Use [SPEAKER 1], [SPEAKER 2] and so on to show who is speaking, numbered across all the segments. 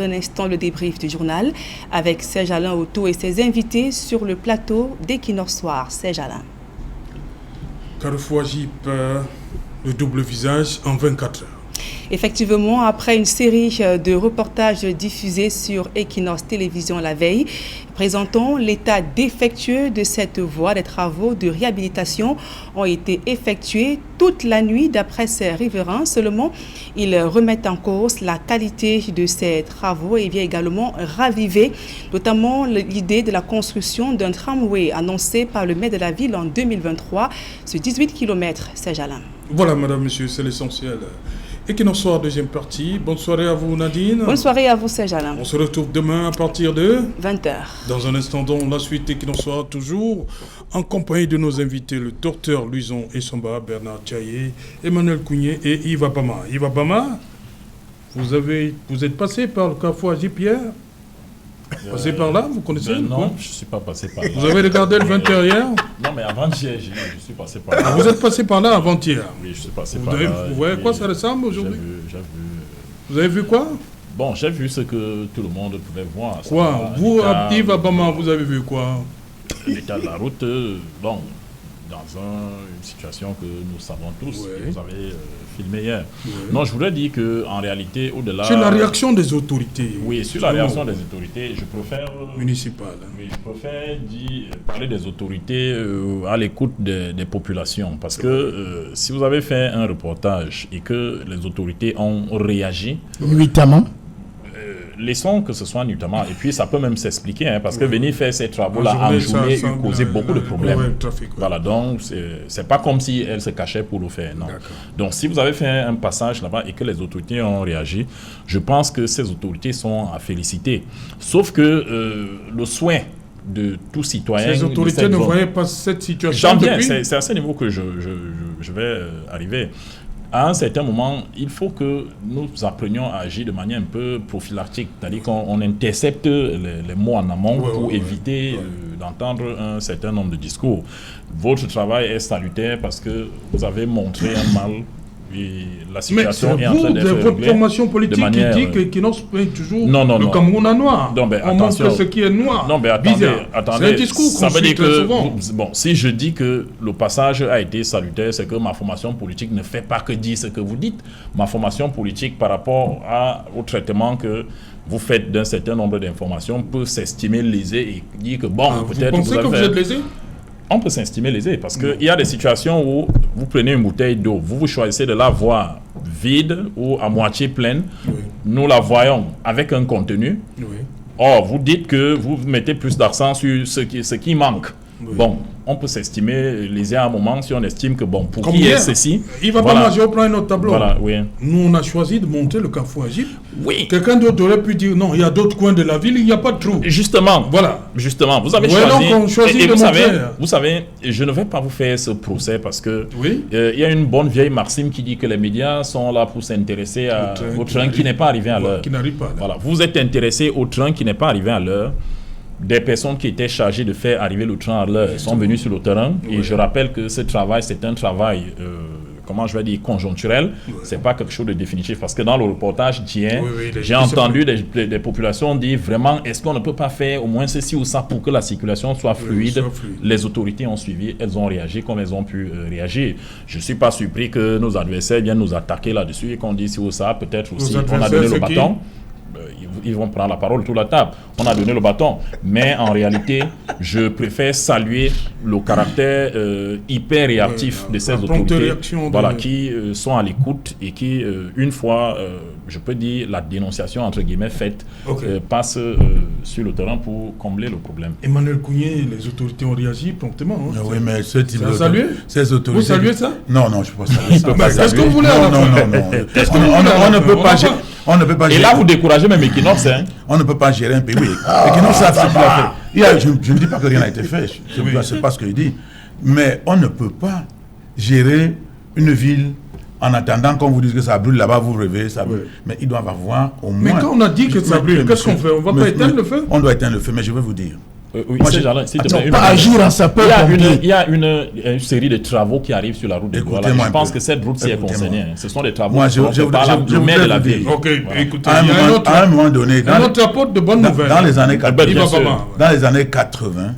[SPEAKER 1] un instant le débrief du journal avec Serge Alain Auto et ses invités sur le plateau d'Equinoxe Soir. Serge Alain.
[SPEAKER 2] Carrefour Agip, le double visage en 24 heures.
[SPEAKER 1] Effectivement, après une série de reportages diffusés sur Equinoxe Télévision la veille, présentant l'état défectueux de cette voie, des travaux de réhabilitation ont été effectués toute la nuit d'après ces riverains. Seulement, ils remettent en cause la qualité de ces travaux et viennent également raviver notamment l'idée de la construction d'un tramway annoncé par le maire de la ville en 2023 sur 18 km. Serge Alain.
[SPEAKER 2] Voilà, madame, monsieur, c'est l'essentiel. Equinoxe Soir, deuxième partie. Bonne soirée à vous, Nadine.
[SPEAKER 1] Bonne soirée à vous, Serge Alain.
[SPEAKER 2] On se retrouve demain à partir de
[SPEAKER 1] 20h.
[SPEAKER 2] Dans un instant, donc, la suite Equinoxe Soir, toujours en compagnie de nos invités, le docteur Louison Essomba, Bernard Tchaye, Emmanuel Kougné et Yves Abama. Yves Abama, vous êtes passé par le Carrefour Agip hier? Passé par là, vous connaissez?
[SPEAKER 3] Non, je ne suis pas passé par là.
[SPEAKER 2] Vous avez regardé le 20h hier?
[SPEAKER 3] Non, mais avant-hier, je suis passé par là.
[SPEAKER 2] Vous êtes passé par là avant-hier?
[SPEAKER 3] Oui, je suis passé par là.
[SPEAKER 2] Vous voyez quoi ça ressemble aujourd'hui?
[SPEAKER 3] J'ai vu.
[SPEAKER 2] Vous avez vu quoi?
[SPEAKER 3] Bon, j'ai vu ce que tout le monde pouvait voir.
[SPEAKER 2] Quoi? Vous, Yves Abama, vous avez vu quoi?
[SPEAKER 3] L'état de la route, bon, dans une situation que nous savons tous, que vous avez filmé hier. Non, je voudrais dire qu'en réalité, au-delà...
[SPEAKER 2] Sur la réaction des autorités.
[SPEAKER 3] Oui, sur la réaction des autorités, je préfère...
[SPEAKER 2] municipales.
[SPEAKER 3] Oui, je préfère parler des autorités à l'écoute des populations. Parce que si vous avez fait un reportage et que les autorités ont réagi...
[SPEAKER 4] Nuitamment.
[SPEAKER 3] Laissons que ce soit nuitamment, et puis ça peut même s'expliquer, hein, parce que venir faire ces travaux-là en journée causait beaucoup de problèmes. Voilà, donc c'est pas comme si elle se cachait pour le faire, non. Donc si vous avez fait un passage là-bas et que les autorités ont réagi, je pense que ces autorités sont à féliciter. Sauf que le souhait de tout citoyen...
[SPEAKER 2] Ces autorités ne voyaient pas cette situation.
[SPEAKER 3] J'en viens, c'est à ce niveau que je vais arriver. À un certain moment, il faut que nous apprenions à agir de manière un peu prophylactique, c'est-à-dire qu'on intercepte les mots en amont pour éviter d'entendre un certain nombre de discours. Votre travail est salutaire parce que vous avez montré un mal et la situation est en train d'être réglée.
[SPEAKER 2] Votre formation politique qui dit que Equinoxe paye toujours le Cameroun en noir.
[SPEAKER 3] Non, mais
[SPEAKER 2] on montre ce qui est noir.
[SPEAKER 3] Non, mais attendez,
[SPEAKER 2] c'est un discours
[SPEAKER 3] ça veut dire que
[SPEAKER 2] souvent.
[SPEAKER 3] Bon, si je dis que le passage a été salutaire, c'est que ma formation politique ne fait pas que dire ce que vous dites. Ma formation politique par rapport au traitement que vous faites d'un certain nombre d'informations peut s'estimer lésé et dire que bon, peut-être
[SPEAKER 2] vous pensez que vous êtes lésé?
[SPEAKER 3] On peut s'estimer lésé parce qu'il y a des situations où vous prenez une bouteille d'eau, vous choisissez de la voir vide ou à moitié pleine. Nous la voyons avec un contenu. Or, vous dites que vous mettez plus d'accent sur ce qui manque. Bon, on peut s'estimer lésé à un moment si on estime que bon, pour
[SPEAKER 2] comme
[SPEAKER 3] qui est ceci.
[SPEAKER 2] Il va pas manger au plan un autre tableau.
[SPEAKER 3] Voilà, oui.
[SPEAKER 2] Nous, on a choisi de monter le Carrefour Agip.
[SPEAKER 3] Oui.
[SPEAKER 2] Quelqu'un d'autre aurait pu dire non, il y a d'autres coins de la ville, il n'y a pas de trou.
[SPEAKER 3] Justement.
[SPEAKER 2] Voilà.
[SPEAKER 3] Justement, vous avez choisi.
[SPEAKER 2] Donc on choisit
[SPEAKER 3] et
[SPEAKER 2] de
[SPEAKER 3] vous savez, je ne vais pas vous faire ce procès parce que il y a une bonne vieille Maxime qui dit que les médias sont là pour s'intéresser au train qui n'est pas arrivé à l'heure.
[SPEAKER 2] Qui n'arrive pas.
[SPEAKER 3] Voilà. Vous êtes intéressé au train qui n'est pas arrivé à l'heure. Des personnes qui étaient chargées de faire arriver le train à l'heure sont venues sur le terrain. Et je rappelle que ce travail, c'est un travail, comment je vais dire, conjoncturel. C'est pas quelque chose de définitif. Parce que dans le reportage d'hier, j'ai entendu des populations dire vraiment, est-ce qu'on ne peut pas faire au moins ceci ou ça pour que la circulation soit fluide? Les autorités ont suivi, elles ont réagi comme elles ont pu réagir. Je ne suis pas surpris que nos adversaires viennent nous attaquer là-dessus et qu'on dise si ou ça, peut-être aussi qu'on a donné le bâton. Ils vont prendre la parole autour de la table. On a donné le bâton. Mais en réalité, je préfère saluer le caractère hyper réactif de ces autorités qui sont à l'écoute et qui, une fois, je peux dire, la dénonciation, entre guillemets, faite, passe sur le terrain pour combler le problème.
[SPEAKER 2] Emmanuel Kougné, les autorités ont réagi promptement. Hein.
[SPEAKER 5] Oui, mais ce type
[SPEAKER 2] de... salué
[SPEAKER 5] ces autorités...
[SPEAKER 2] Vous saluez ça?
[SPEAKER 5] Non, je ne peux pas saluer ça.
[SPEAKER 2] Qu'est-ce que vous voulez?
[SPEAKER 5] Non. On ne peut pas... On ne peut pas
[SPEAKER 3] et là, vous découragez même Equinoxe. Hein?
[SPEAKER 5] On ne peut pas gérer un pays. Equinoxe a fait ce qu'il a fait. Je ne dis pas que rien n'a été fait. Ce n'est pas ce que je dis. Mais on ne peut pas gérer une ville en attendant qu'on vous dise que ça brûle là-bas, vous rêvez, ça brûle. Mais ils doivent avoir au moins...
[SPEAKER 2] Mais quand on a dit que ça brûle, qu'est-ce qu'on fait? On ne va pas éteindre le feu?
[SPEAKER 5] On doit éteindre le feu, mais je vais vous dire.
[SPEAKER 3] Oui,
[SPEAKER 5] Moi,
[SPEAKER 4] pas agir en sapeur-pompier.
[SPEAKER 3] Il y a une série de travaux qui arrivent sur la route de Douala. Je pense que cette route-ci est concernée. Ce sont des travaux qui sont par le maire de la ville.
[SPEAKER 2] Ok, écoutez,
[SPEAKER 5] à un moment donné,
[SPEAKER 2] notre apporte de bonnes nouvelles.
[SPEAKER 5] Dans les années
[SPEAKER 2] 80,
[SPEAKER 5] dans les années 80,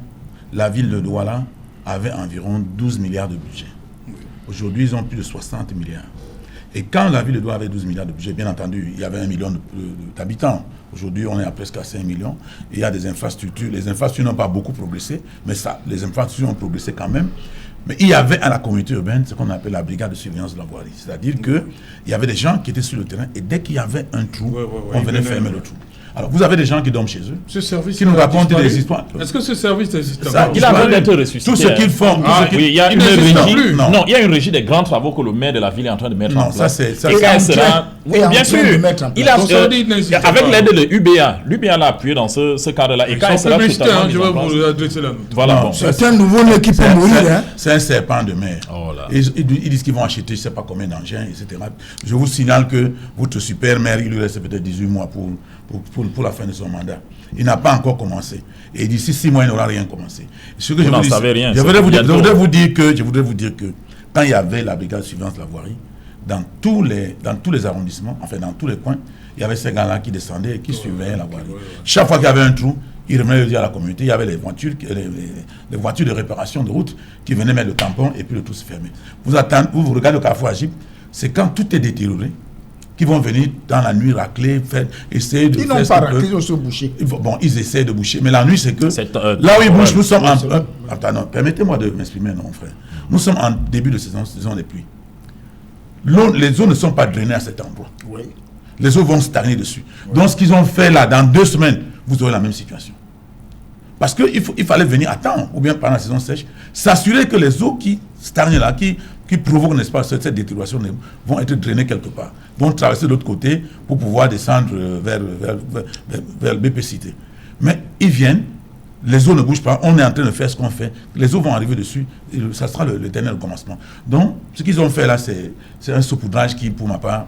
[SPEAKER 5] la ville de Douala avait environ 12 milliards de budget. Aujourd'hui, ils ont plus de 60 milliards. Et quand la ville de Douala avait 12 milliards de budget, bien entendu, il y avait 1 million d'habitants. Aujourd'hui, on est à presque à 5 millions. Et il y a des infrastructures. Les infrastructures n'ont pas beaucoup progressé, mais les infrastructures ont progressé quand même. Mais il y avait à la communauté urbaine ce qu'on appelle la brigade de surveillance de la voirie. C'est-à-dire qu'il y avait des gens qui étaient sur le terrain et dès qu'il y avait un trou, on venait fermer le trou. Alors, vous avez des gens qui dorment chez eux,
[SPEAKER 2] ce service
[SPEAKER 5] qui nous racontent des histoires.
[SPEAKER 2] Est-ce que ce service existe?
[SPEAKER 3] Il a besoin d'être ressuscité.
[SPEAKER 5] Tout ce qu'ils font.
[SPEAKER 3] Il y a une régie. Non, il y a une régie des grands travaux que le maire de la ville est en train de mettre en place. Bien sûr. Il a avec l'aide de l'UBA. L'UBA l'a appuyé dans ce cadre-là. Et quand il sera totalement
[SPEAKER 2] je vais vous adresser la note.
[SPEAKER 3] Voilà, bon.
[SPEAKER 4] C'est un nouveau-né qui peut mourir.
[SPEAKER 5] C'est un serpent de mer. Ils disent qu'ils vont acheter, je ne sais pas combien d'engins, etc. Je vous signale que votre super maire, il lui reste peut-être 18 mois pour la fin de son mandat. Il n'a pas encore commencé. Et d'ici 6 mois, il n'aura rien commencé. Ce que
[SPEAKER 3] vous n'en savez rien.
[SPEAKER 5] Je voudrais vous dire que quand il y avait la brigade de surveillance de la voirie, dans tous les arrondissements, enfin dans tous les coins, il y avait ces gars-là qui descendaient et qui surveillaient la voirie. Chaque fois qu'il y avait un trou, ils revenaient le dire à la communauté. Il y avait les voitures de réparation de route qui venaient mettre le tampon et puis le trou se fermait. Vous regardez le Carrefour Agip, c'est quand tout est détérioré qui vont venir dans la nuit racler, essayer de...
[SPEAKER 4] Ils n'ont pas raclé, ils ont se bouché.
[SPEAKER 5] Bon, ils essaient de boucher. Mais la nuit, c'est que... là où ils bouchent, nous sommes en... Attends, permettez-moi de m'exprimer, non, frère. Nous sommes en début de saison des pluies. Les eaux ne sont pas drainées à cet endroit.
[SPEAKER 4] Oui.
[SPEAKER 5] Les eaux vont stagner dessus. Donc, ce qu'ils ont fait là, dans 2 semaines, vous aurez la même situation. Parce qu'il fallait venir à temps, ou bien pendant la saison sèche, s'assurer que les eaux qui stagnent là, qui provoquent, n'est-ce pas, cette détérioration, vont être drainées quelque part, vont traverser de l'autre côté pour pouvoir descendre vers le BPCité. Mais ils viennent, les eaux ne bougent pas, on est en train de faire ce qu'on fait, les eaux vont arriver dessus, et ça sera le dernier commencement. Donc, ce qu'ils ont fait là, c'est un saupoudrage qui, pour ma part,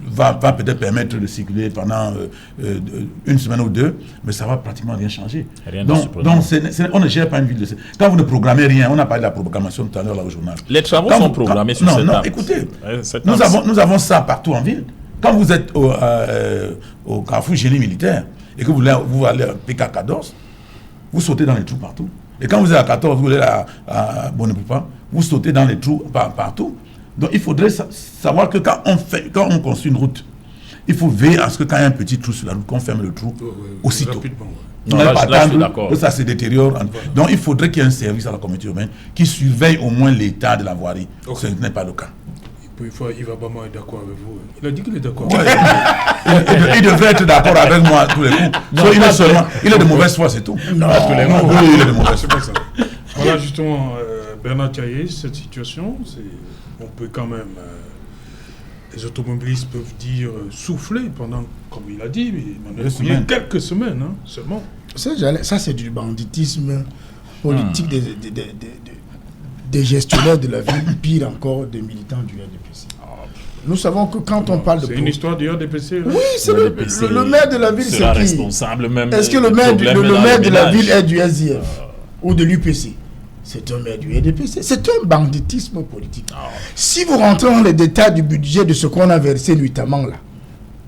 [SPEAKER 5] va peut-être permettre de circuler pendant 1 semaine ou 2, mais ça va pratiquement rien changer. Donc on ne gère pas une ville de ça. Quand vous ne programmez rien, on a parlé de la programmation tout à l'heure là au journal.
[SPEAKER 3] Les travaux sont programmés sur cette table.
[SPEAKER 5] Écoutez, nous avons ça partout en ville. Quand vous êtes au Carrefour Génie Militaire et que vous allez à PK14, vous sautez dans les trous partout. Et quand vous êtes à 14, vous allez à Bonne-Poupa, vous sautez dans les trous partout. Donc il faudrait savoir que quand on construit une route, il faut veiller à ce que quand il y a un petit trou sur la route, qu'on ferme le trou aussitôt.
[SPEAKER 3] Non, là, je suis d'accord.
[SPEAKER 5] Que ça se détériore. Voilà. Donc il faudrait qu'il y ait un service à la communauté urbaine qui surveille au moins l'état de la voirie. Ce n'est pas le cas.
[SPEAKER 2] Il va pas être d'accord avec vous. Il a dit qu'il est d'accord.
[SPEAKER 5] Il devrait être d'accord avec moi tous les coups. Il est de mauvaise foi, c'est tout.
[SPEAKER 4] Non,
[SPEAKER 5] il est de mauvaise foi.
[SPEAKER 2] Voilà justement, Bernard Thiaye, cette situation, on peut quand même, les automobilistes peuvent dire souffler pendant, comme il a dit, quelques semaines seulement.
[SPEAKER 4] Ça, c'est du banditisme politique des gestionnaires de la ville, pire encore des militants du RDPC. Nous savons que quand on parle de...
[SPEAKER 2] C'est une histoire du RDPC.
[SPEAKER 4] Oui, c'est le maire de la ville, c'est qui?
[SPEAKER 3] Responsable même.
[SPEAKER 4] Est-ce que le maire de la ville est du SDF ou de l'UPC? C'est un maire du RDPC. C'est un banditisme politique. Si vous rentrez dans les détails du budget de ce qu'on a versé nuitamment là,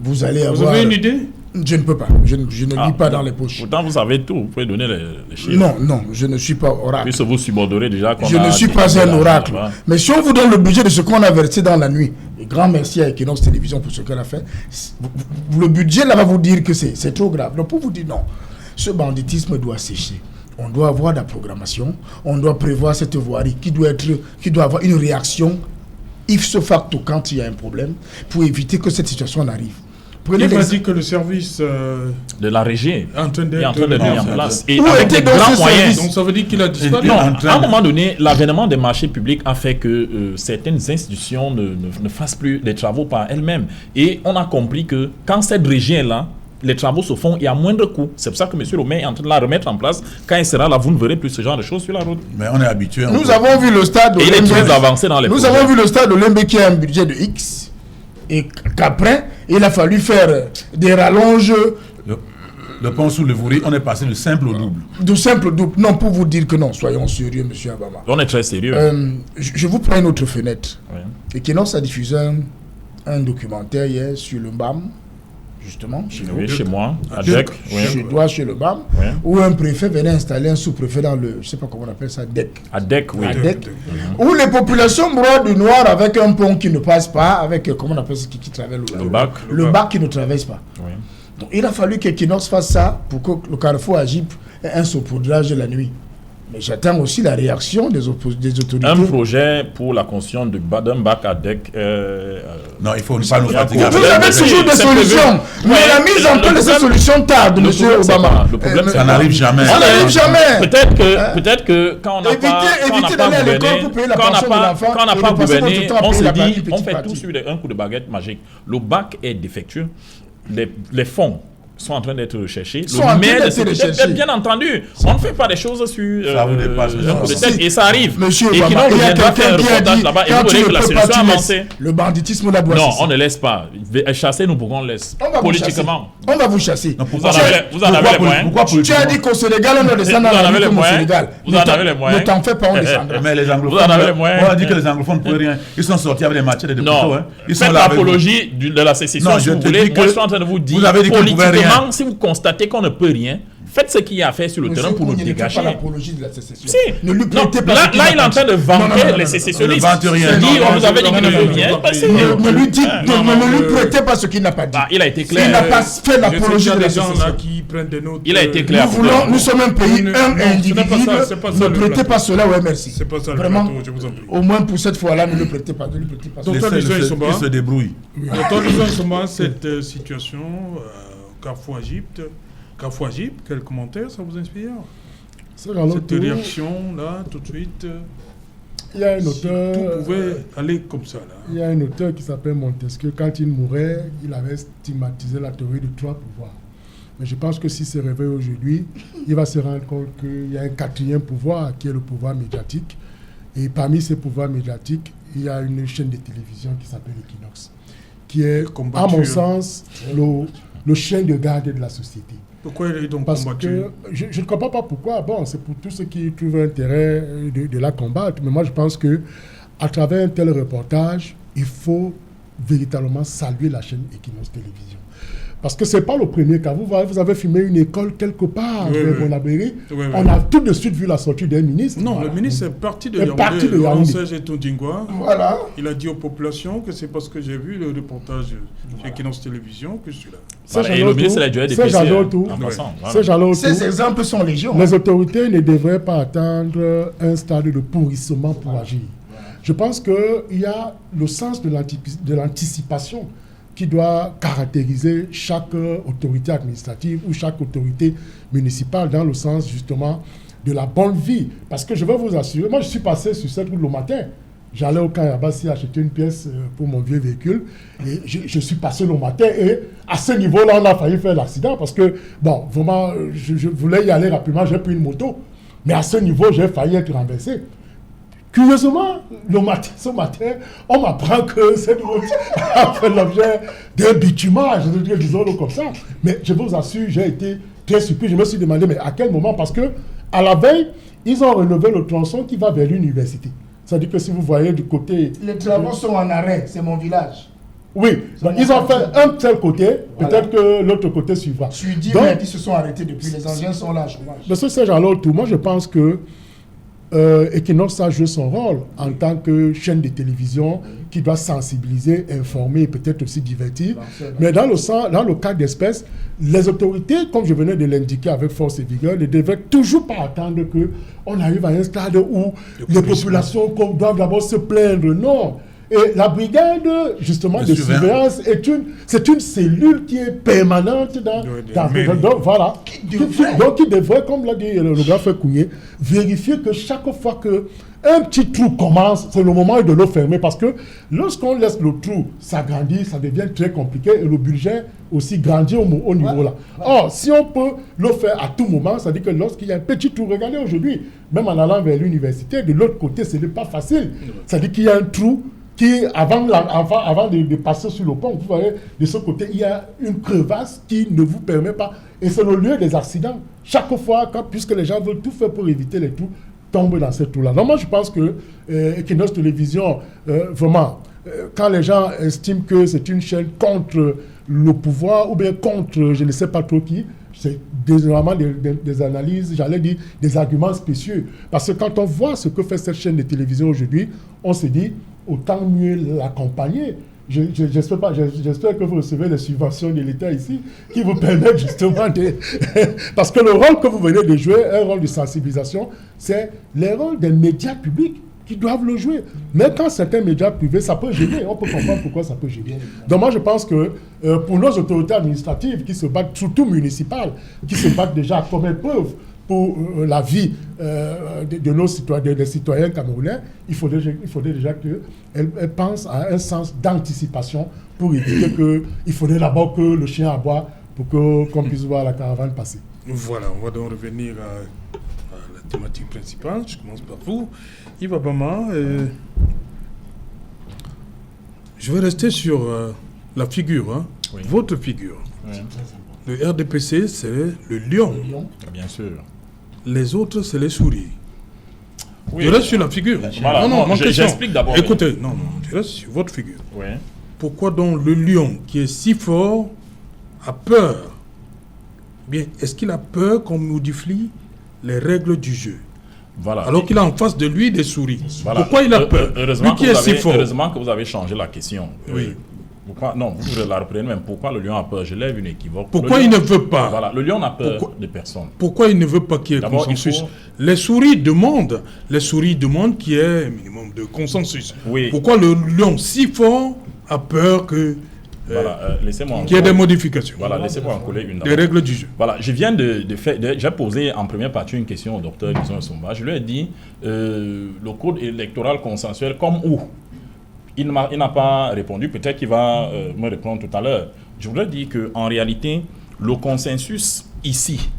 [SPEAKER 4] vous allez avoir...
[SPEAKER 2] Vous avez une idée?
[SPEAKER 4] Je ne peux pas. Je ne lis pas dans les poches.
[SPEAKER 3] Pourtant, vous savez tout. Vous pouvez donner les chiffres.
[SPEAKER 4] Non, je ne suis pas oracle.
[SPEAKER 3] Puisque vous subordonnez déjà.
[SPEAKER 4] Je ne suis pas un oracle. Mais si on vous donne le budget de ce qu'on a versé dans la nuit, et grand merci à Equinox Télévision pour ce qu'elle a fait, le budget là va vous dire que c'est trop grave. Donc pour vous dire non, ce banditisme doit sécher. On doit avoir de la programmation, on doit prévoir cette voirie qui doit avoir une réaction ipso facto quand il y a un problème pour éviter que cette situation n'arrive.
[SPEAKER 2] Il m'a dit que le service
[SPEAKER 3] de la régie est en train d'être mis en place. Et
[SPEAKER 4] où
[SPEAKER 3] avec
[SPEAKER 4] était
[SPEAKER 3] des grands moyens.
[SPEAKER 2] Donc ça veut dire qu'il a disparu.
[SPEAKER 3] Non, à un moment donné, l'avènement des marchés publics a fait que certaines institutions ne fassent plus les travaux par elles-mêmes. Et on a compris que quand cette régie est là, les travaux se font et à moindre coût. C'est pour ça que M. le maire est en train de la remettre en place. Quand il sera là, vous ne verrez plus ce genre de choses sur la route.
[SPEAKER 5] Mais on est habitué.
[SPEAKER 4] Nous avons vu le stade de
[SPEAKER 3] il est très avancé dans les projets.
[SPEAKER 4] Nous avons vu le stade de l'Embe qui a un budget de X et qu'après, il a fallu faire des rallonges
[SPEAKER 5] le pont sous le Vouri, on est passé du simple au double.
[SPEAKER 4] Du simple au double. Non, pour vous dire que non, soyons sérieux, monsieur Abama.
[SPEAKER 3] On est très sérieux.
[SPEAKER 4] Je vous prends une autre fenêtre.
[SPEAKER 3] Oui.
[SPEAKER 4] Equinox a diffusé un documentaire hier sur le BAM, justement, chez nous.
[SPEAKER 3] Oui, chez moi, à DEC.
[SPEAKER 4] Chez le BAM,
[SPEAKER 3] Oui.
[SPEAKER 4] où un préfet venait installer un sous-préfet dans le, je ne sais pas comment on appelle ça, DEC.
[SPEAKER 3] À DEC, oui.
[SPEAKER 4] À DEC, où les populations broient du noir avec un pont qui ne passe pas, avec, comment on appelle ça, qui traverse le bac qui ne traverse pas.
[SPEAKER 3] Oui.
[SPEAKER 4] Donc, il a fallu qu'Equinox fasse ça pour que le carrefour Agip ait un saupoudrage la nuit. Mais j'attends aussi la réaction des autorités.
[SPEAKER 3] Un projet pour la construction d'un bac à DEC.
[SPEAKER 5] Non, il faut pas nous fatiguer.
[SPEAKER 4] Vous avez toujours des solutions. Mais la mise en place de ces solutions tarde, M. Obama.
[SPEAKER 3] Le problème,
[SPEAKER 5] ça n'arrive jamais.
[SPEAKER 4] Ça n'arrive jamais.
[SPEAKER 3] Peut-être que quand on n'a pas gouverné, on se dit, on fait tout sur un coup de baguette magique. Le bac est défectueux. Les fonds sont en train d'être recherchés. Bien entendu, on ne fait pas des choses sur
[SPEAKER 5] ça vous dépasse,
[SPEAKER 3] un coup de tête et ça arrive.
[SPEAKER 4] Monsieur
[SPEAKER 3] et
[SPEAKER 4] Obama,
[SPEAKER 3] qui viendra faire un reportage là-bas et vous verrez que la solution avancée.
[SPEAKER 4] Le banditisme là doit
[SPEAKER 3] Non, on ne laisse pas. Chasser, nous pourrons laisser. Politiquement.
[SPEAKER 4] On va vous chasser.
[SPEAKER 3] Vous en avez les moyens.
[SPEAKER 4] Tu as dit qu'au Sénégal, on ne descend dans la rue comme au Sénégal.
[SPEAKER 3] Vous en avez les moyens.
[SPEAKER 4] Ne t'en fais pas, on descendra.
[SPEAKER 5] Mais les anglophones,
[SPEAKER 3] vous en avez les moyens.
[SPEAKER 5] On a dit que les anglophones ne pouvaient rien. Ils sont sortis avec des machettes et des couteaux.
[SPEAKER 3] Faites l'apologie de la sécession si vous voulez. Moi, je suis en train de vous dire, politiquement, si vous constatez qu'on ne peut rien, faites ce qu'il y a à faire sur le terrain pour nous dégager.
[SPEAKER 4] Pas l'apologie de la sécession.
[SPEAKER 3] Si.
[SPEAKER 4] Ne lui prêtez pas.
[SPEAKER 3] Là, il est en train de vanter les sécessionnistes.
[SPEAKER 5] Il
[SPEAKER 3] dit, on nous avait dit qu'il ne veut rien.
[SPEAKER 4] Ne lui prêtez pas ce qu'il n'a pas dit.
[SPEAKER 3] Il a été clair.
[SPEAKER 4] Il n'a pas fait l'apologie de la sécession.
[SPEAKER 3] Il a été clair.
[SPEAKER 4] Nous sommes un pays, un individu. Ne prêtez pas cela, ouais, merci.
[SPEAKER 2] C'est pas ça.
[SPEAKER 4] Vraiment, au moins pour cette fois-là, ne le prêtez pas.
[SPEAKER 2] Docteur Luison,
[SPEAKER 5] il se débrouille.
[SPEAKER 2] Docteur Luison, cette situation, Carrefour Agip, quel commentaire ça vous inspire? Cette réaction-là, tout de suite,
[SPEAKER 6] il y a un auteur,
[SPEAKER 2] tout pouvait aller comme ça. Là.
[SPEAKER 6] Il y a un auteur qui s'appelle Montesquieu. Quand il mourait, il avait stigmatisé la théorie de trois pouvoirs. Mais je pense que s'il se réveille aujourd'hui, il va se rendre compte qu'il y a un quatrième pouvoir qui est le pouvoir médiatique. Et parmi ces pouvoirs médiatiques, il y a une chaîne de télévision qui s'appelle Equinox, qui est, à mon sens, le chien de garde de la société.
[SPEAKER 2] Pourquoi il est donc
[SPEAKER 6] Parce
[SPEAKER 2] combattu?
[SPEAKER 6] que je ne comprends pas pourquoi. Bon, c'est pour tous ceux qui trouvent intérêt de la combattre. Mais moi, je pense que à travers un tel reportage, il faut véritablement saluer la chaîne Equinox Télévision. Parce que ce n'est pas le premier cas. Vous avez filmé une école quelque part, on a tout de suite vu la sortie d'un ministre.
[SPEAKER 2] Non,
[SPEAKER 6] voilà.
[SPEAKER 2] Le ministre est parti de Yaoundé.
[SPEAKER 4] Voilà.
[SPEAKER 2] Il a dit aux populations que c'est parce que j'ai vu le reportage chez Equinox Télévision que je suis là.
[SPEAKER 3] Et le ministre a dû être
[SPEAKER 4] Ces exemples sont légion.
[SPEAKER 6] Les autorités ne devraient pas attendre un stade de pourrissement pour agir. Je pense qu'il y a le sens de l'anticipation qui doit caractériser chaque autorité administrative ou chaque autorité municipale dans le sens justement de la bonne vie. Parce que je vais vous assurer, moi je suis passé sur cette route le matin. J'allais au Kayabassi acheter une pièce pour mon vieux véhicule et je suis passé le matin et à ce niveau-là, on a failli faire l'accident parce que, bon, vraiment, je voulais y aller rapidement, j'ai pris une moto, mais à ce niveau, j'ai failli être renversé. Curieusement, ce matin, on m'apprend que cette route a fait l'objet d'un bitumage, disons-le comme ça. Mais je vous assure, j'ai été très surpris. Je me suis demandé, mais à quel moment? Parce que à la veille, ils ont relevé le tronçon qui va vers l'université. C'est-à-dire que si vous voyez du côté...
[SPEAKER 4] Les travaux sont en arrêt, c'est mon village.
[SPEAKER 6] Oui, donc ils ont fait un tel côté, peut-être que l'autre côté suivra.
[SPEAKER 4] Je suis dit, mais ils se sont arrêtés depuis, les engins sont là.
[SPEAKER 6] Monsieur Serge-Alain, moi je pense que Equinox a joué son rôle en tant que chaîne de télévision qui doit sensibiliser, informer et peut-être aussi divertir. Mais dans le cas d'espèce, les autorités, comme je venais de l'indiquer avec force et vigueur, ne devraient toujours pas attendre qu'on arrive à un stade où les populations doivent d'abord se plaindre. Non. Et la brigade, justement, de surveillance, c'est une cellule qui est permanente voilà. Donc, qui devrait, comme l'a dit le grand frère Kounié, vérifier que chaque fois qu'un petit trou commence, c'est le moment de le fermer. Parce que lorsqu'on laisse le trou s'agrandir, ça devient très compliqué et le budget aussi grandit au niveau là. Or, si on peut le faire à tout moment, ça veut dire que lorsqu'il y a un petit trou, regardez aujourd'hui, même en allant vers l'université, de l'autre côté, ce n'est pas facile. Ça veut dire qu'il y a un trou qui, avant de passer sur le pont, vous voyez, de ce côté, il y a une crevasse qui ne vous permet pas. Et c'est le lieu des accidents. Chaque fois, puisque les gens veulent tout faire pour éviter les trous, tombent dans ces trous-là. Donc moi, je pense que Equinos Télévision, vraiment, quand les gens estiment que c'est une chaîne contre le pouvoir ou bien contre je ne sais pas trop qui, c'est vraiment des analyses, j'allais dire des arguments spécieux. Parce que quand on voit ce que fait cette chaîne de télévision aujourd'hui, on se dit autant mieux l'accompagner. J'espère que vous recevez les subventions de l'État ici qui vous permettent justement de... Parce que le rôle que vous venez de jouer, un rôle de sensibilisation, c'est le rôle des médias publics qui doivent le jouer. Mais quand certains médias privés, ça peut gêner. On peut comprendre pourquoi ça peut gêner. Donc moi, je pense que pour nos autorités administratives qui se battent, surtout municipales, qui se battent déjà comme elles peuvent pour la vie de nos citoyens, des citoyens camerounais, il faudrait déjà qu'elles pensent à un sens d'anticipation pour éviter que... Il faudrait d'abord que le chien aboie pour qu'on puisse voir la caravane passer.
[SPEAKER 2] Voilà, on va donc revenir à la thématique principale. Je commence par vous. Yves Abama, je vais rester sur la figure, hein, oui. Votre figure. Oui. Le RDPC, c'est le lion.
[SPEAKER 3] Bien sûr.
[SPEAKER 2] Les autres, c'est les souris.
[SPEAKER 3] Oui,
[SPEAKER 2] je reste sur la figure.
[SPEAKER 3] Voilà, j'explique d'abord.
[SPEAKER 2] Écoutez, non, je reste sur votre figure.
[SPEAKER 3] Oui.
[SPEAKER 2] Pourquoi donc le lion, qui est si fort, a peur? Bien, est-ce qu'il a peur qu'on modifie les règles du jeu? Voilà. Alors qu'il a en face de lui des souris. Voilà. Pourquoi il a peur?
[SPEAKER 3] Heureusement que vous avez changé la question. Oui. Pourquoi, non, vous pouvez la reprendre même. Pourquoi le lion a peur? Je lève une équivoque.
[SPEAKER 2] Pourquoi il ne veut pas?
[SPEAKER 3] Voilà, le lion n'a peur de personne.
[SPEAKER 2] Pourquoi il ne veut pas qu'il y ait consensus? Les souris demandent qu'il y ait un minimum de consensus. Oui. Pourquoi le lion si fort a peur que qu'il y ait des modifications?
[SPEAKER 3] Voilà, laissez-moi en coller une.
[SPEAKER 2] Des règles du jeu.
[SPEAKER 3] Voilà, je viens de faire. J'ai posé en première partie une question au docteur Luison Somba. Je lui ai dit le code électoral consensuel comme où? Il n'a pas répondu, peut-être qu'il va me répondre tout à l'heure. Je voudrais dire qu'en réalité, le consensus ici,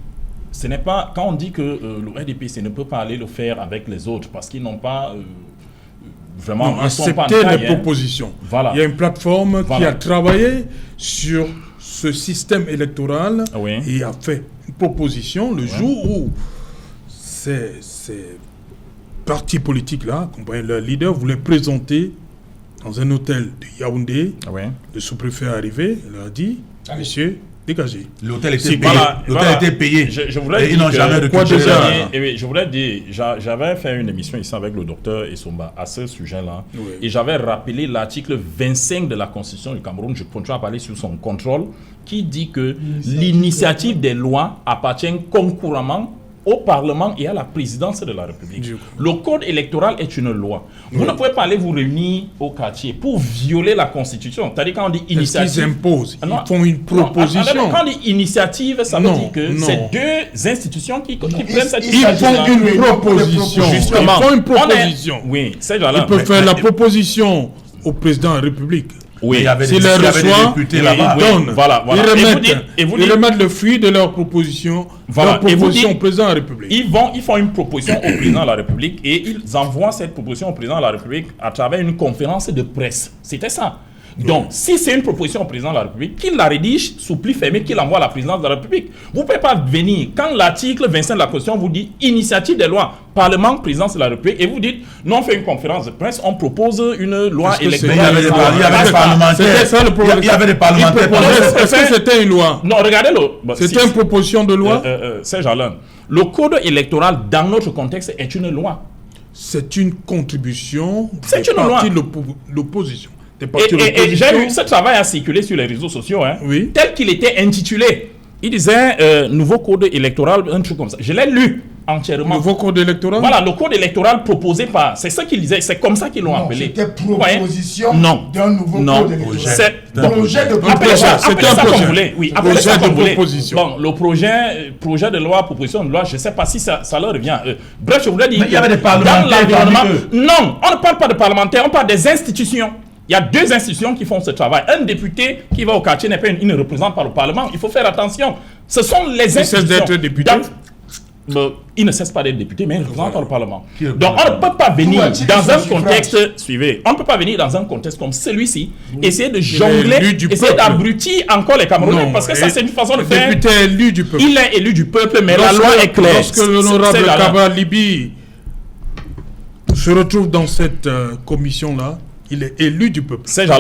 [SPEAKER 3] ce n'est pas, quand on dit que le RDPC ne peut pas aller le faire avec les autres parce qu'ils n'ont pas vraiment
[SPEAKER 2] accepté les propositions. Voilà. Il y a une plateforme qui a travaillé sur ce système électoral et a fait une proposition le jour où ces partis politiques-là, accompagnés de leur leader, voulaient présenter dans un hôtel de Yaoundé. Le sous-préfet est arrivé, il leur a dit, monsieur, dégagez.
[SPEAKER 5] L'hôtel était payé. Était payé.
[SPEAKER 3] Je voudrais dire
[SPEAKER 5] n'ont jamais
[SPEAKER 3] je voudrais dire, j'avais fait une émission ici avec le docteur Essomba à ce sujet-là. Et j'avais rappelé l'article 25 de la Constitution du Cameroun. Je continue à parler sur son contrôle, qui dit que l'initiative des lois appartient concouramment au Parlement et à la présidence de la République. Le code électoral est une loi. Vous ne pouvez pas aller vous réunir au quartier pour violer la Constitution. C'est-à-dire quand on dit initiative...
[SPEAKER 2] Ils imposent, ils font une proposition.
[SPEAKER 3] Quand on dit initiative, ça veut dire que c'est deux institutions qui prennent cette
[SPEAKER 2] initiative. Ils font une proposition.
[SPEAKER 3] Justement.
[SPEAKER 2] Ils font une proposition.
[SPEAKER 3] Oui, c'est là.
[SPEAKER 2] Ils peuvent faire la proposition au président de la République.
[SPEAKER 3] Oui,
[SPEAKER 2] s'ils les reçoivent, ils donnent. Ils remettent le fruit de leur proposition, au président de la République.
[SPEAKER 3] Ils font une proposition au président de la République et ils envoient cette proposition au président de la République à travers une conférence de presse. C'était ça. Donc, si c'est une proposition au président de la République, qu'il la rédige sous pli fermé, qu'il envoie à la présidence de la République. Vous ne pouvez pas venir, quand l'article 25 de la Constitution vous dit initiative des lois, Parlement, présidence de la République, et vous dites, non, on fait une conférence de presse, on propose une loi électorale.
[SPEAKER 5] Il y avait des parlementaires.
[SPEAKER 2] C'était ça le problème.
[SPEAKER 5] Il y avait des parlementaires.
[SPEAKER 2] Est-ce que c'était une loi?
[SPEAKER 3] Non, regardez-le.
[SPEAKER 2] C'était une proposition de loi?
[SPEAKER 3] C'est Jalin. Le code électoral, dans notre contexte, est une loi.
[SPEAKER 2] C'est une contribution
[SPEAKER 3] des partis
[SPEAKER 2] de l'opposition.
[SPEAKER 3] Et j'ai vu ce travail à circuler sur les réseaux sociaux, tel qu'il était intitulé. Il disait nouveau code électoral, un truc comme ça. Je l'ai lu entièrement.
[SPEAKER 2] Nouveau code électoral?
[SPEAKER 3] Voilà, le code électoral proposé par. C'est ça qu'il disait, c'est comme ça qu'ils l'ont appelé.
[SPEAKER 4] C'était proposition d'un nouveau code électoral.
[SPEAKER 3] C'est
[SPEAKER 4] projet de
[SPEAKER 3] proposition. Appelez ça comme vous voulez. Oui, appelez ça comme vous voulez.
[SPEAKER 2] Bon,
[SPEAKER 3] le projet de loi, proposition de loi, je ne sais pas si ça leur revient. Bref, je voulais dire.
[SPEAKER 5] Mais il y avait des parlementaires.
[SPEAKER 3] Dans l'environnement. Non, on ne parle pas de parlementaires, on parle des institutions. Il y a deux institutions qui font ce travail. Un député qui va au quartier il ne représente pas le Parlement. Il faut faire attention. Ce sont les institutions.
[SPEAKER 2] D'être député.
[SPEAKER 3] il ne cesse pas d'être député, mais il représente le Parlement. Donc on ne peut pas venir dans un contexte, on ne peut pas venir dans un contexte comme celui-ci, essayer de jongler, essayer d'abrutir encore les Camerounais, parce que ça c'est une façon de faire.
[SPEAKER 2] Député élu du peuple.
[SPEAKER 3] Il est élu du peuple, mais la loi est claire.
[SPEAKER 2] Lorsque l'honorable Cabral Libi se retrouve dans cette commission-là, il est élu du peuple.
[SPEAKER 3] C'est genre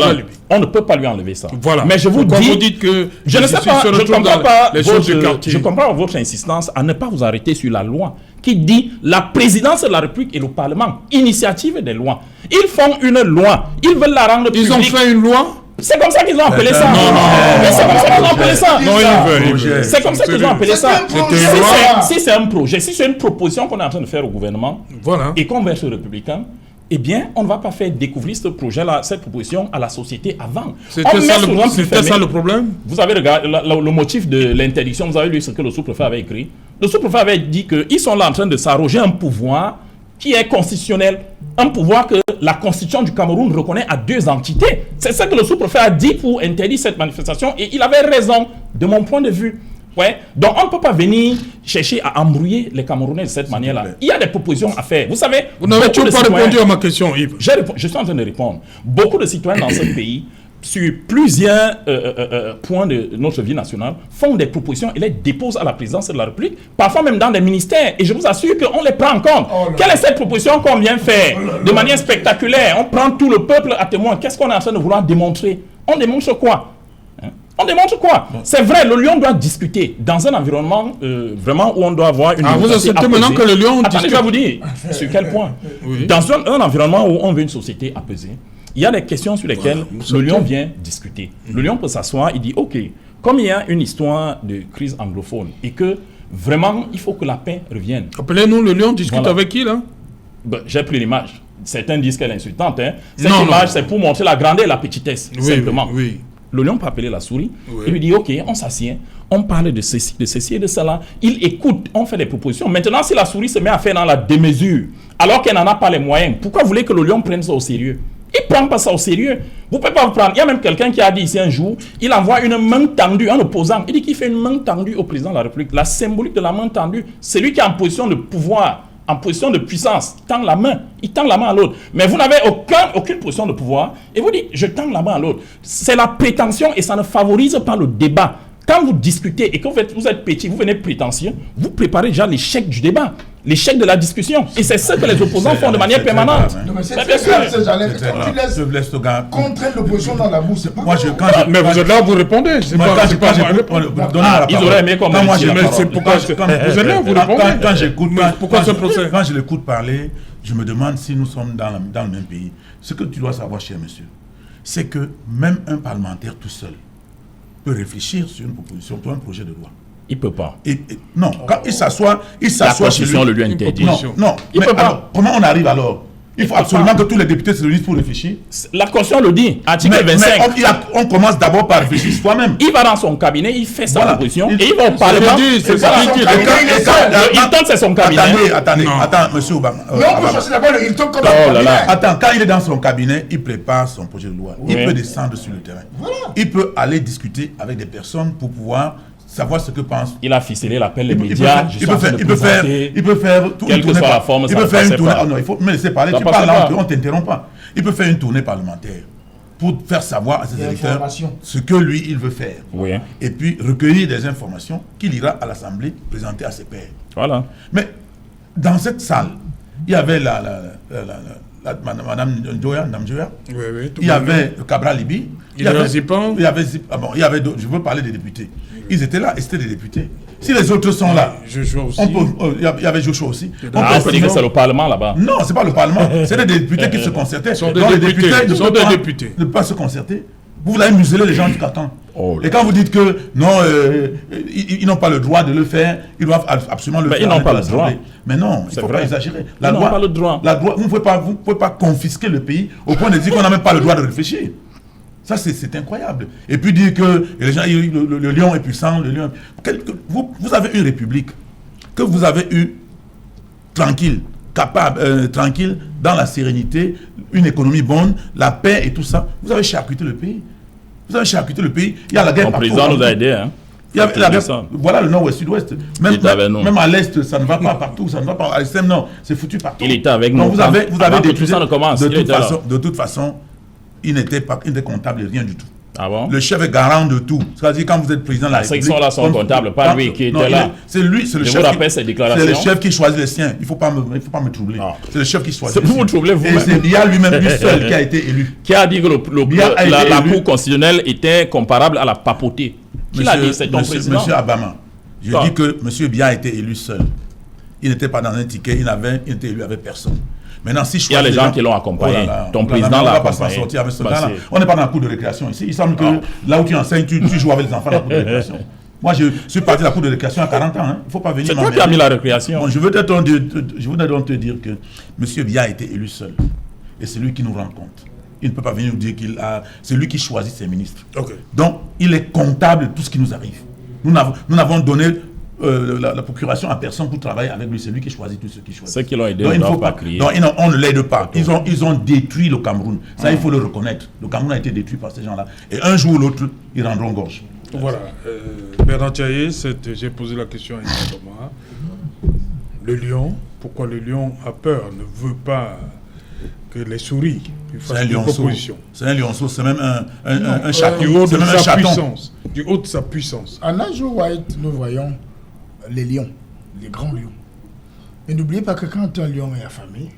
[SPEAKER 3] on ne peut pas lui enlever ça.
[SPEAKER 2] Voilà.
[SPEAKER 3] Mais je vous dis,
[SPEAKER 2] vous dites que
[SPEAKER 3] je ne sais pas,
[SPEAKER 2] je
[SPEAKER 3] comprends pas votre insistance à ne pas vous arrêter sur la loi qui dit la présidence de la République et le Parlement, initiative des lois. Ils font une loi, ils veulent la rendre publique.
[SPEAKER 2] Ils ont fait une loi.
[SPEAKER 3] C'est comme ça qu'ils ont appelé ça. C'est comme ça qu'ils ont appelé ça. C'est comme ça qu'ils ont appelé ça. Si c'est un projet, si c'est une proposition qu'on est en train de faire au gouvernement et qu'on verse aux républicains, eh bien, on ne va pas faire découvrir ce projet-là, cette proposition à la société avant.
[SPEAKER 2] C'était ça le problème.
[SPEAKER 3] Vous avez regardé le motif de l'interdiction, vous avez lu ce que le sous-préfet avait écrit. Le sous-préfet avait dit qu'ils sont là en train de s'arroger un pouvoir qui est constitutionnel, un pouvoir que la constitution du Cameroun reconnaît à 2 entités. C'est ça que le sous-préfet a dit pour interdire cette manifestation et il avait raison, de mon point de vue. Ouais. Donc on ne peut pas venir chercher à embrouiller les Camerounais de cette manière-là. Il y a des propositions à faire. Vous savez,
[SPEAKER 2] vous n'avez toujours pas répondu à ma question, Yves.
[SPEAKER 3] Je suis en train de répondre. Beaucoup de citoyens dans ce pays, sur plusieurs points de notre vie nationale, font des propositions et les déposent à la présidence de la République, parfois même dans des ministères. Et je vous assure qu'on les prend en compte. Quelle est cette proposition qu'on vient faire de manière spectaculaire? On prend tout le peuple à témoin. Qu'est-ce qu'on est en train de vouloir démontrer? On démontre quoi? On démontre quoi? C'est vrai, le Lion doit discuter dans un environnement vraiment où on doit avoir une...
[SPEAKER 2] vous acceptez maintenant que le Lion discute?
[SPEAKER 3] Attendez, je vais vous dire sur quel point. Dans un environnement où on veut une société apaisée, il y a des questions sur lesquelles le Lion vient discuter. Le Lion peut s'asseoir, il dit, OK, comme il y a une histoire de crise anglophone et que vraiment, il faut que la paix revienne.
[SPEAKER 2] Appelez-nous, le Lion discute avec qui, là?
[SPEAKER 3] J'ai pris l'image. Certains disent qu'elle est insultante. Cette image, c'est pour montrer la grandeur et la petitesse, simplement. Le Lion peut appeler la souris et lui dit, OK, on s'assied, on parle de ceci et de cela. Il écoute, on fait des propositions. Maintenant, si la souris se met à faire dans la démesure, alors qu'elle n'en a pas les moyens, pourquoi vous voulez que le Lion prenne ça au sérieux? Il ne prend pas ça au sérieux. Vous ne pouvez pas vous prendre. Il y a même quelqu'un qui a dit ici un jour, il envoie une main tendue, un opposant. Il dit qu'il fait une main tendue au président de la République. La symbolique de la main tendue, c'est lui qui est en position de pouvoir, en position de puissance, tend la main. Il tend la main à l'autre. Mais vous n'avez aucune position de pouvoir. Et vous dites, je tends la main à l'autre. C'est la prétention et ça ne favorise pas le débat. Quand vous discutez et que vous êtes petit, vous venez prétentieux, vous préparez déjà l'échec du débat, l'échec de la discussion. Et c'est ce que les opposants font de manière permanente.
[SPEAKER 5] Je laisse le gars
[SPEAKER 4] contraindre l'opposition dans la bouche.
[SPEAKER 2] Mais vous êtes là, vous répondez.
[SPEAKER 5] Ils
[SPEAKER 3] auraient aimé qu'on
[SPEAKER 2] vous êtes là, vous répondez.
[SPEAKER 5] Quand je l'écoute parler, je me demande si nous sommes dans le même pays. Ce que tu dois savoir, cher monsieur, c'est que même un parlementaire tout seul peut réfléchir sur une proposition, sur un projet de loi.
[SPEAKER 3] Il ne peut pas.
[SPEAKER 5] Non, quand il s'assoit chez lui.
[SPEAKER 3] Le lui interdit.
[SPEAKER 5] Non, il peut pas. Alors, comment on arrive alors? Il faut absolument que tous les députés se réunissent pour réfléchir.
[SPEAKER 3] La Constitution le dit, article 25.
[SPEAKER 5] On commence d'abord par réfléchir soi-même.
[SPEAKER 3] Il va dans son cabinet, il fait sa proposition et il va au Parlement. Il tente, c'est son cabinet.
[SPEAKER 5] Attends, monsieur Obama. Attends, quand il est dans son cabinet, il prépare son projet de loi. Il peut descendre sur le terrain. Il peut aller discuter avec des personnes pour pouvoir savoir ce que pense.
[SPEAKER 3] Il a ficelé l'appel des médias.
[SPEAKER 5] Il peut faire
[SPEAKER 3] quelle que soit la forme,
[SPEAKER 5] il peut faire une tournée. Non, il faut me laisser parler. Tu parles là, on ne t'interrompt pas. Il peut faire une tournée parlementaire pour faire savoir à ses électeurs ce que lui, il veut faire.
[SPEAKER 3] Oui.
[SPEAKER 5] Et puis recueillir des informations qu'il ira à l'Assemblée présenter à ses pairs.
[SPEAKER 3] Voilà.
[SPEAKER 5] Mais dans cette salle, il y avait Madame Njoya, il y avait Cabral Libi, il y avait Zipan, il y avait je veux parler des députés. Ils étaient là et c'était des députés. Si les autres sont là, il y avait Joshua aussi.
[SPEAKER 3] On peut dire que c'est le Parlement là-bas.
[SPEAKER 5] Non, c'est pas le Parlement. C'est des députés qui se concertaient.
[SPEAKER 2] Les députés
[SPEAKER 5] ne peuvent pas se concerter. Vous allez museler les gens du carton. Et quand vous dites que non, ils n'ont pas le droit de le faire, ils doivent absolument le faire.
[SPEAKER 3] Ils n'ont pas le droit.
[SPEAKER 5] Mais non, il ne faut pas exagérer. Ils
[SPEAKER 3] n'ont pas le droit.
[SPEAKER 5] La loi, vous ne pouvez pas confisquer le pays au point de dire qu'on n'a même pas le droit de réfléchir. Ça, c'est incroyable. Et puis dire que les gens, le lion est puissant, vous avez une république que vous avez eue tranquille, tranquille, dans la sérénité, une économie bonne, la paix et tout ça. Vous avez charcuté le pays. Il y a la guerre.
[SPEAKER 3] Le président nous a aidés. Hein?
[SPEAKER 5] Voilà le nord ou sud-ouest. Même à l'est, ça ne va pas partout. Ça ne va pas à l'extrême nord. C'est foutu partout.
[SPEAKER 3] Il était avec nous.
[SPEAKER 5] Vous avez des
[SPEAKER 3] tout ça ne commence.
[SPEAKER 5] De toute façon, il n'était comptable, rien du tout.
[SPEAKER 3] Ah bon?
[SPEAKER 5] Le chef est garant de tout. C'est-à-dire quand vous êtes président de la République...
[SPEAKER 3] Ceux qui sont là sont comptables, pas lui qui était là.
[SPEAKER 5] C'est lui, c'est le chef.
[SPEAKER 3] Je vous rappelle ses déclarations.
[SPEAKER 5] C'est le chef qui choisit les siens. Il ne faut pas me troubler. C'est le chef qui choisit.
[SPEAKER 3] C'est vous troubler vous-même.
[SPEAKER 5] Et c'est Biya lui-même, lui seul, qui a été élu.
[SPEAKER 3] Qui a dit que la Cour constitutionnelle était comparable à la papauté? Qui l'a dit? C'est ton président?
[SPEAKER 5] Monsieur Abama. Je dis que M. Biya a été élu seul. Il n'était pas dans un ticket, il était élu avec personne. Maintenant, si
[SPEAKER 3] il y a les gens qui l'ont accompagné. Ton président l'a accompagné.
[SPEAKER 5] On n'est pas dans la cour de récréation ici. Il semble que là où tu enseignes, tu joues avec les enfants dans la cour de récréation. Moi, je suis parti de la cour de récréation à 40 ans. Il ne faut pas venir.
[SPEAKER 3] C'est toi qui as mis la récréation.
[SPEAKER 5] Bon, je voudrais donc te dire que M. Biya a été élu seul. Et c'est lui qui nous rend compte. Il ne peut pas venir nous dire c'est lui qui choisit ses ministres.
[SPEAKER 2] Okay.
[SPEAKER 5] Donc, il est comptable de tout ce qui nous arrive. Nous n'avons donné la procuration à personne pour travailler avec lui. C'est lui qui choisit tout ce qu'il choisit.
[SPEAKER 3] Ceux qui l'ont aidé ne doivent pas crier.
[SPEAKER 5] Donc, on ne l'aide pas. Ils ont détruit le Cameroun. Ça, il faut le reconnaître. Le Cameroun a été détruit par ces gens-là. Et un jour ou l'autre, ils rendront gorge.
[SPEAKER 2] Voilà. Bernard Tchaye, j'ai posé la question à Thomas. Le lion, pourquoi le lion a peur, ne veut pas que les souris fassent une proposition?
[SPEAKER 5] C'est un lionceau, c'est même un chaton.
[SPEAKER 2] Du haut de sa puissance. Du haut de sa puissance.
[SPEAKER 4] En Âge White, nous voyons les lions, les grands lions. Mais n'oubliez pas que quand un lion est affamé,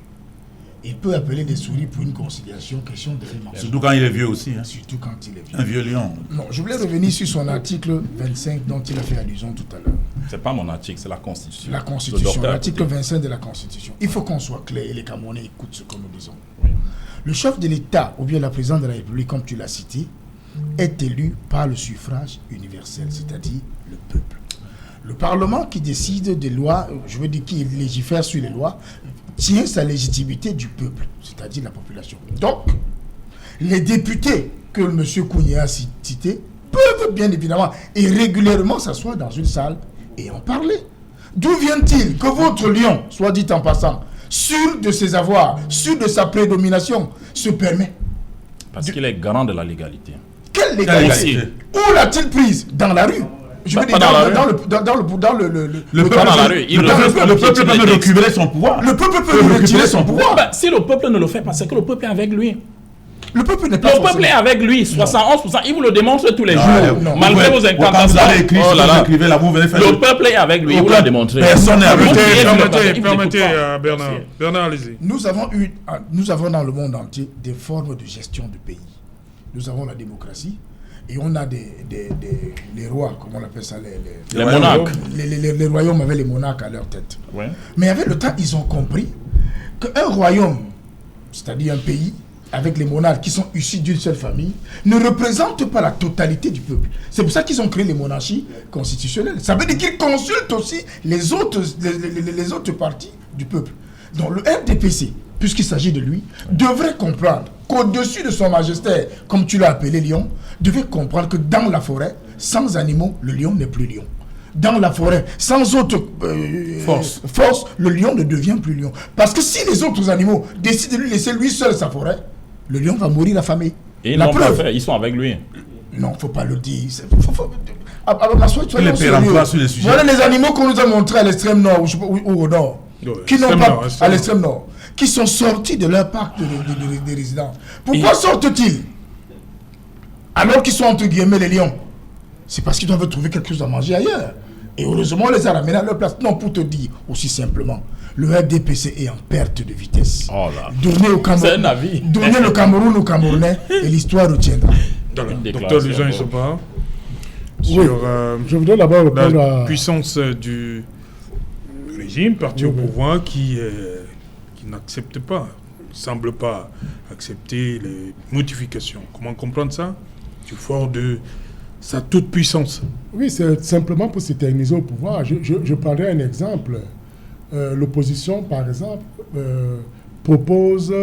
[SPEAKER 4] il peut appeler des souris pour une conciliation, question de l'alimentation.
[SPEAKER 5] Surtout quand il est vieux aussi. Hein.
[SPEAKER 4] Surtout quand il est vieux.
[SPEAKER 5] Un vieux lion.
[SPEAKER 4] Non, je voulais revenir sur son article 25 dont il a fait allusion tout à l'heure.
[SPEAKER 3] C'est pas mon article, c'est la Constitution.
[SPEAKER 4] La Constitution, l'article 25 de la Constitution. Il faut qu'on soit clair et les Camerounais écoutent ce que nous disons.
[SPEAKER 3] Oui.
[SPEAKER 4] Le chef de l'État, ou bien la présidente de la République, comme tu l'as cité, est élu par le suffrage universel, c'est-à-dire le peuple. Le Parlement qui décide des lois, je veux dire qui légifère sur les lois, tient sa légitimité du peuple, c'est-à-dire la population. Donc, les députés que M. Kounié a cités peuvent bien évidemment et régulièrement s'asseoir dans une salle et en parler. D'où vient-il que votre lion, soit dit en passant, sûr de ses avoirs, sûr de sa prédomination, se permet?
[SPEAKER 3] Parce qu'il est garant de la légalité.
[SPEAKER 4] Quelle légalité? Où l'a-t-il prise? Dans la rue? Je veux dire, dans le peuple dans la rue.
[SPEAKER 5] Le peuple peut récupérer son pouvoir.
[SPEAKER 4] Le peuple peut retirer son pouvoir.
[SPEAKER 3] Si le peuple ne le fait pas, c'est que le peuple est avec lui.
[SPEAKER 4] Le peuple n'est pas.
[SPEAKER 3] Le peuple est avec lui, 71%. Il vous le démontre tous les jours. Malgré vos incantations. Le peuple est avec lui, il vous l'a démontré.
[SPEAKER 5] Personne n'est avec
[SPEAKER 2] lui. Permettez, Bernard, allez-y.
[SPEAKER 4] Nous avons dans le monde entier des formes de gestion de pays. Nous avons la démocratie. Et on a les rois, comment on appelle ça,
[SPEAKER 3] les monarques.
[SPEAKER 4] Les royaumes avaient les monarques à leur tête.
[SPEAKER 3] Ouais.
[SPEAKER 4] Mais avec le temps, ils ont compris qu'un royaume, c'est-à-dire un pays, avec les monarques qui sont issus d'une seule famille, ne représente pas la totalité du peuple. C'est pour ça qu'ils ont créé les monarchies constitutionnelles. Ça veut dire qu'ils consultent aussi les autres parties du peuple. Donc le RDPC, puisqu'il s'agit de lui, devrait comprendre qu'au-dessus de son majesté, comme tu l'as appelé lion, devait comprendre que dans la forêt, sans animaux, le lion n'est plus lion. Dans la forêt, sans autre force, le lion ne devient plus lion. Parce que si les autres animaux décident de lui laisser lui seul sa forêt, le lion va mourir affamé.
[SPEAKER 3] Et ils n'ont pas fait, ils sont avec lui.
[SPEAKER 4] Non, il ne faut pas le dire.
[SPEAKER 5] Voilà
[SPEAKER 4] les animaux qu'on nous a montrés à l'extrême nord ou au nord. Qui n'ont pas à l'extrême nord, qui sont sortis de leur parc de résidence. Pourquoi sortent-ils alors qu'ils sont entre guillemets les lions? C'est parce qu'ils doivent trouver quelque chose à manger ailleurs. Et heureusement, on les a ramenés à leur place. Non, pour te dire aussi simplement, le RDPC est en perte de vitesse.
[SPEAKER 3] Oh là.
[SPEAKER 4] Donnez le Cameroun aux Camerounais et l'histoire retiendra.
[SPEAKER 2] Docteur Luisan Issoba,
[SPEAKER 6] sur je voudrais d'abord répondre
[SPEAKER 2] la puissance du régime, parti au pouvoir qui n'accepte pas, ne semble pas accepter les modifications. Comment comprendre ça? Du fort de sa toute puissance.
[SPEAKER 6] Oui, c'est simplement pour s'éterniser au pouvoir. Je prendrai un exemple. L'opposition, par exemple, propose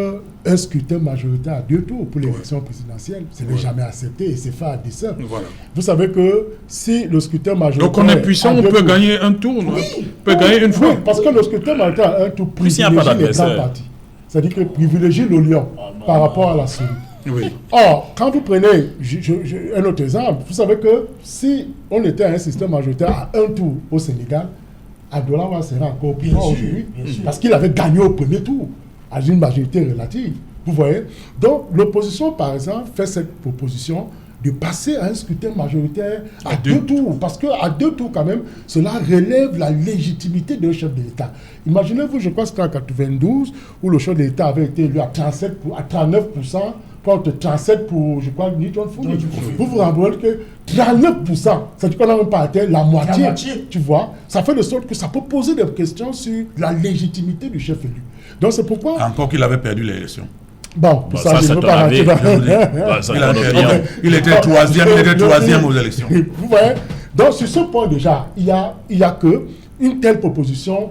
[SPEAKER 6] un scrutin majoritaire à 2 tours pour l'élection présidentielle. Ce n'est jamais accepté et c'est fait à dessein.
[SPEAKER 2] Voilà.
[SPEAKER 6] Vous savez que si le scrutin majoritaire...
[SPEAKER 2] Donc on est puissant, on peut gagner un tour, non?
[SPEAKER 6] Oui,
[SPEAKER 2] on peut gagner une fois.
[SPEAKER 6] Oui, parce que le scrutin majoritaire à un tour privilégie les grands partis. C'est-à-dire que privilégie le lion par rapport à la souris.
[SPEAKER 2] Oui.
[SPEAKER 6] Or, quand vous prenez un autre exemple, vous savez que si on était à un système majoritaire à un tour au Sénégal, Abdoulaye serait encore plus fort aujourd'hui, parce qu'il avait gagné au premier tour, à une majorité relative. Vous voyez? Donc, l'opposition, par exemple, fait cette proposition de passer à un scrutin majoritaire à deux tours. Parce qu'à 2 tours, quand même, cela relève la légitimité d'un chef de l'État. Imaginez-vous, je crois que c'était en 92, où le chef de l'État avait été élu à 39% contre 37 pour, je crois, Newton Founi. Vous vous rendez que 39%, c'est-à-dire qu'on n'a même pas atteint la moitié, tu vois. Ça fait de sorte que ça peut poser des questions sur la légitimité du chef élu. Donc c'est pourquoi...
[SPEAKER 5] Encore qu'il avait perdu l'élection.
[SPEAKER 6] Bon, ça, je ne veux pas rentrer dans...
[SPEAKER 5] Il était troisième aux élections.
[SPEAKER 6] Vous voyez? Donc, sur ce point déjà, il y a que une telle proposition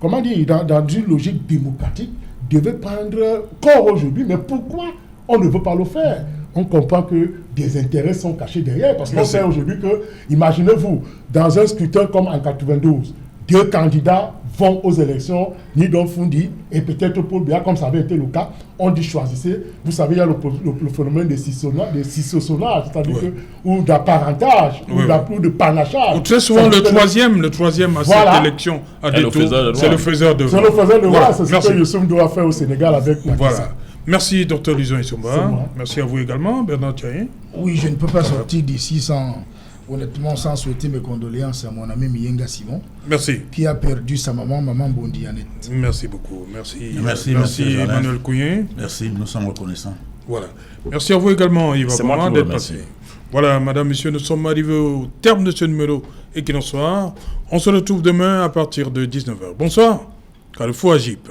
[SPEAKER 6] comment dire, dans une logique démocratique devait prendre corps aujourd'hui. Mais pourquoi on ne veut pas le faire? On comprend que des intérêts sont cachés derrière. Parce qu'on sait aujourd'hui que, imaginez-vous, dans un scrutin comme en 92, 2 candidats vont aux élections, Nidon Fundi et peut-être Paul Biya, comme ça avait été le cas, on dit choisissez. Vous savez, il y a le phénomène de sissonnage, c'est-à-dire ou d'apparentage, ou de panachage.
[SPEAKER 2] Ou très souvent, le troisième à cette élection à 2 tours, c'est le faiseur de voix.
[SPEAKER 6] C'est le faiseur de voix, c'est ce que Youssouf doit faire au Sénégal avec Macky Sall.
[SPEAKER 2] Voilà. Merci, Dr Luison Issomba. Merci à vous également, Bernard Tchaye.
[SPEAKER 4] Oui, je ne peux pas sortir d'ici honnêtement, sans souhaiter mes condoléances à mon ami Miyenga Simon.
[SPEAKER 2] Merci.
[SPEAKER 4] Qui a perdu sa maman Bondi Annette.
[SPEAKER 2] Merci beaucoup. Merci
[SPEAKER 5] Emmanuel
[SPEAKER 2] Couillet.
[SPEAKER 5] Merci, nous sommes reconnaissants.
[SPEAKER 2] Voilà. Merci à vous également, Yves Abama, d'être passé. Voilà, madame, monsieur, nous sommes arrivés au terme de ce numéro Equinox Soir. On se retrouve demain à partir de 19h. Bonsoir. Carrefour Agip.